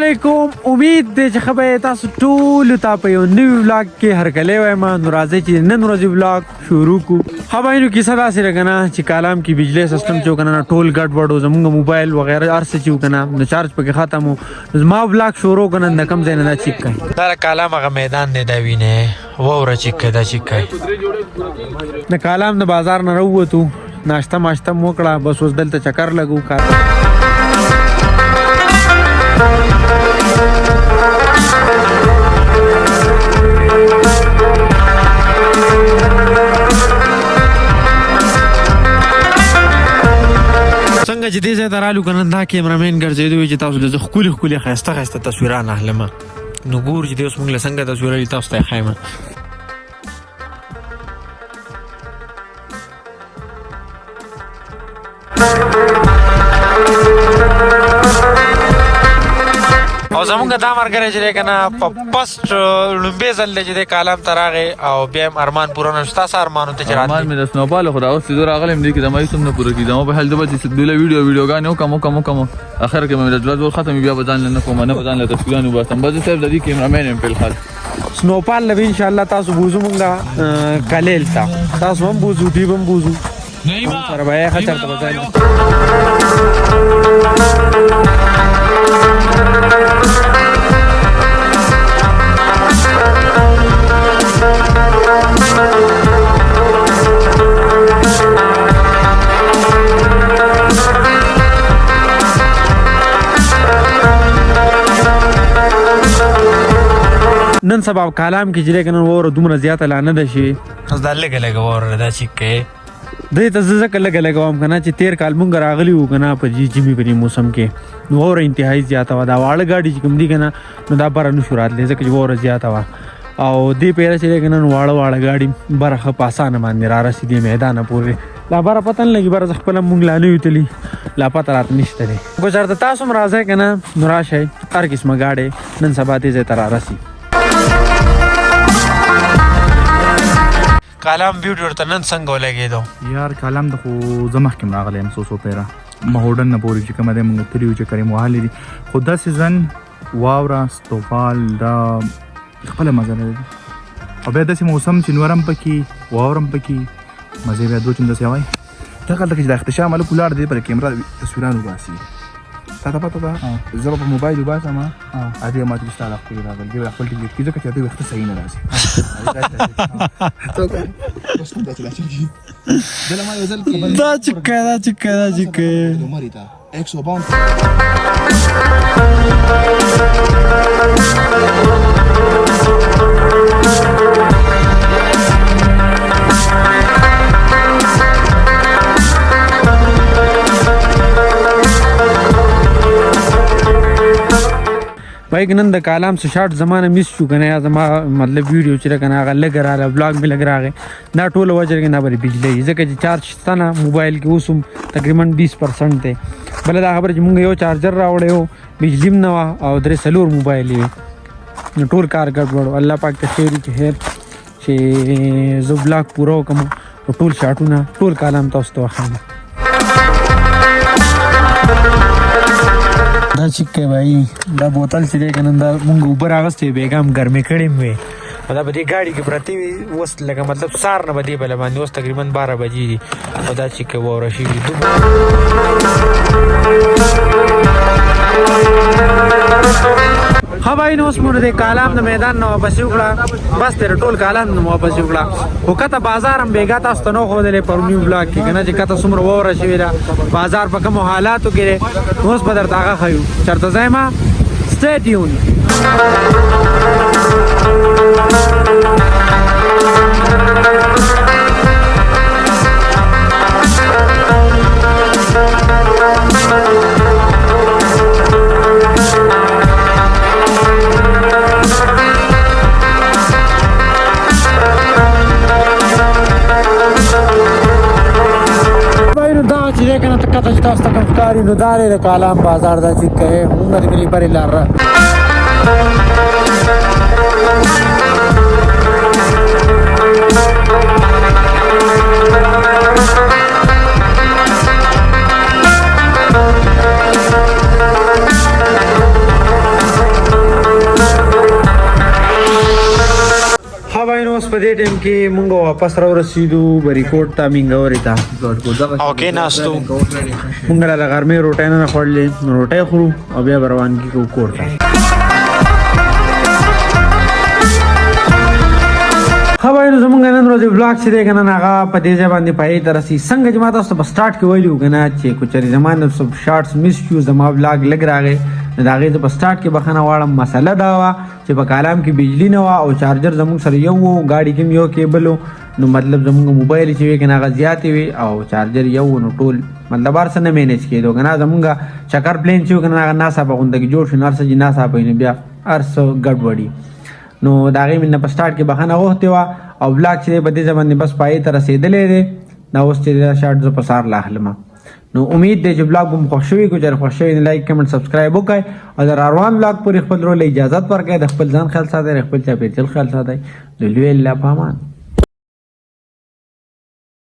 علیکم. امید دی چې خبره تاسو ټول ته په یو نوی ولاګ کې هرکلی وایم. نو راځئ چې نن ورځې ولاګ شروع کړو. خبرینو کیسه داسې ده که نه چې کالام کې بجلی سیستم چې و که نه ټول ګډوډ و، زمونږ موبایل وغیره هر څه چې و که نه نو چارج پکې ختم و. زما ولاګ شروع که نه د کوم ځای نه دا چیک کوي. دا د کالام هغه میدان دی، دا وینې واوره چیک کوي، دا چیک کوي. د کالام د بازار نه راووتو، ناشته ماشته مو وکړه، بس اوس دلته چکر لګو. کار څنګه چې دې ځای ته رالو که نه دا کیمرامین ګرځېدو وي چې تاسو د زه ښکلي ښکلي ښایسته ښایسته تصویران اخلم. نو ګور چې دې اوس موږ له څنګه تصویر دي تاسو ته یې ښایم. او زمونږ دا ملګری چې دی که نه په فسټ لومبې ځل دی چې دی کالام ته راغی او بیا هم ارمان پوره نه شو. ستا څه ارمان و ته چې راتلې؟ ارمان مې د سنوبال خو راوستې زه راغلی یم دې کې زما هېڅ هم نه پوره کېږي. زما په حال زه به چې دوله ویډیوګانې وکړم اخر کې مې د ژوند ور ختم بیا به ځان له نه کوم نه به ځان له تصویرانې وباسم. بس زه صرف د دې کیمرامین یم فلحال. سنوپال له به انشاءالله تاسو بوځو مونږ کلیل ته، تاسو هم بوځو دوی به هم بوځو سره به یې ښه چېرته به ځای نن سبا کالام کې چې دی که نن واوره دومره زیاته لا نه ده شوې. اوس دا لږه لږه واوره دا چیک کوې. دې ته زه ځکه لږه لږه وایم که نه چې تېر کال مونږ راغلي وو که نه په ژمي په دې موسم کې نو واوره انتهایي زیاته وه. دا واړه ګاډي چې کوم دي که نه نو دا بره نه شو راتلی ځکه چې واوره زیاته وه. او دې پیره چې دی که نه نو واړه ګاډي بره ښه په اسانه باندې رارسېدې میدانه پورې. لا بره پته نه لګي، بره زه خپله مونږ لا نه یو تلي، لا پته راته نشته دی. که چېرته تاسو هم راځئ که نه نو راشئ، هر قسمه ګاډی نن سبا دې ځای ته رارسي. کالام ویډیو ورته نن څنګه ولګېدو؟ یار کالام د خو زه مخکې م راغلی یم څو پیره مهوډن نه پورې چې کومه دی مونږ تلي وو چې کریم وهلې دي. خو دا سیزن واوره سنوفال دا خپله مزه لري. او بیا داسې موسم چې نور هم پکې واوره هم پکې مزې بیا دو چندسې وایي. دغه هلته چې د اختشام هلک ولاړ دی پر کیمره تصویران وباسي. تا ته پته ده زه به په موبایل وباسم ادې ما ته چې ستا دا ښکلي راغلي دې به خپل ټیکټ کړي ځکه چې هغوی ویښته صحیح نه راځي. دا چکه دا چکه دا چکه بای که نن د کالام څه شاټ زمانه میس شو که نه یا زما مطلب ویډیو چې ده که نه هغه لږ راغلی ولاګ مې لږ راغی. دا ټوله وجه کې دا به د بجلۍ ځکه چې چارج شته نه موبایل کې اوس هم تقریبا 20% دی. بله دا خبره چې مونږ یو چارجر راوړی و بجلي هم نه وه او 3-4 موبایل یې نو ټول کار ګډوډ و. الله پاک ته خیر چې خیر چې زه ولاګ پوره وکړم او ټول شاټونه ټول کالام تاسو ته وښایم. دا چیک کوي بھائی، دا بوتل چې دی که نه دا مونږ اوبه راغستې بیګا هم ګرمې کړې م وې او دا په دې ګاډي کې پرتې وې. اوس لکه مطلب سهار نه به دې بله باندې اوس تقریبا 12 بجې دي او دا چیک کوي واوره شوي. ښه بھائی نو اوس مو د کالام د میدان نه واپسې وکړه، بس تېره ټول کالام نه مو واپسې وکړه. خو کته بازار هم بیګا تاسو ته نه ښودلی پروني ولاګ کې که نه چې کته څومره واوره شوې ده بازار په کومو حالاتو کې دی. اوس به درته هغه ښیو. چېرته ځای ما stay tuned. چې دی که نه کته چې تاسو ته کوم ښکاري نو دا دی د کالام بازار دا چې کوې مونږ د کلي پرې لار وای نو اوس په دې ټیم کې مونږ واپس را ورسېدو بریکوټ ته مینګورې ته او کې ناستو مونږ له غرمې روټۍ نه خوړلې روټۍ خورو او بیا به روان کېږو کور ته ښه وای نو زمونږ نن ورځې ولاګ چې دی که نه هغه په دې ځای باندې پای ته رسي څنګه چې ما تاسو ته په سټارټ کې ویلي وو که نه چې که چېرې زما نه شارټس مس شو زما ولاګ لږ راغی نو د هغې زه په سټارټ کې بخښنه غواړم مسله دا وه چې په کالام کې بجلي نه وه او چارجر زموږ سره یو و ګاډي کې هم یو کیبل و نو مطلب زموږ موبایل چې وي که نه هغه زیاتې وي او چارجر یو و نو ټول مطلب هر څه نه مینیج کېدو که نه زمونږ چکر پلین چې و که نه هغه ناڅاپه غونډه کې جوړ شو نو هر څه چې ناڅاپه وي نو بیا هر څه ګډوډي نو د هغې مې نه په سټارټ کې بخښنه غوښتې وه او بلاګ چې دی په دې ځای باندې بس پای ته رسېدلی دی دا اوس چې دا شارټ زه په سهار لا اخلم نو امید دی چې بلاګ به مو خوښ شوي که چېرې خوښ شوي نو لایک کمنټ سبسکرایب وکړئ او د راروان بلاګ پورې خپل رول اجازت ورکړئ د خپل ځان خیال ساتئ د خپل چاپېریال خیال ساتئ د لوی الله په امان